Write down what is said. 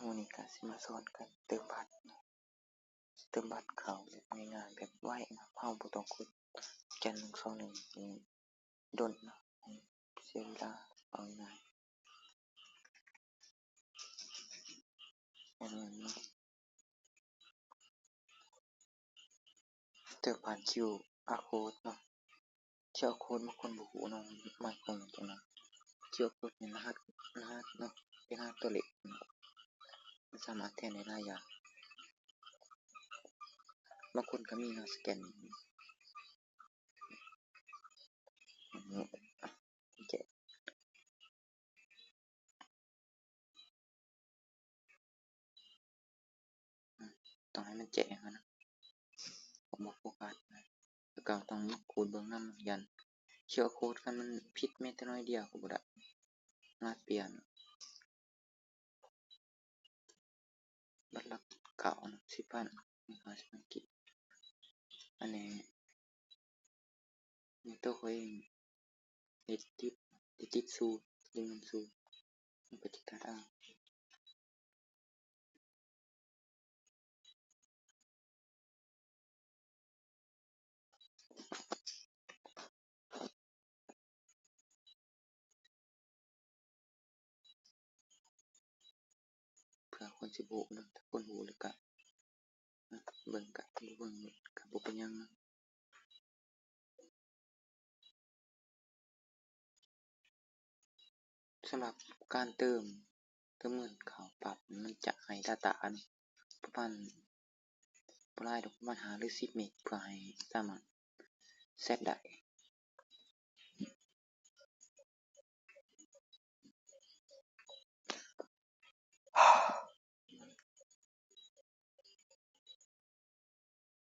วันนี้ก็สิมาสอนกันเติมบัตรเข้าแบบง่ายๆแบบไวนะเราบ่ต้องกดสแกน1 2 1โดนเนาะเสียเวลาเอาง่ายเนาะเติมผ่าน QR code เนาะ QR code บางคนบ่ฮู้เนาะหมายความว่าจังได๋ QR code เป็นรหัสเนาะเป็นรหัสตัวเลขมันสามารถแทนได้หลายอย่างบางคนก็มีเนาะสแกนแกะต้องให้มันแจ้งนะผมบ่โฟกัสนะแล้วก็ต้องขูดเบิ่งนำยัน QR code คันมันผิดแม้แต่น้อยเดียวก็บ่ได้เปลี่ยนบัตรลักเก่าเนาะ 10,000 มี50กิกอันนี้ตัวเขาเองได้ติดสูตรเรียนสูตรมันก็สิตัดเอาเพื่อคนสิบ่รู้เนาะถ้าคนรู้แล้วก็เบิ่งก็บ่เบิ่งก็บ่เป็นหยังเนาะสำหรับการเติมเงินเข้าปั๊บมันจะให้ data นี่ประมาณบ่หลายดอกประมาณ5หรือ10เมกเพื่อให้สามารถเซตได้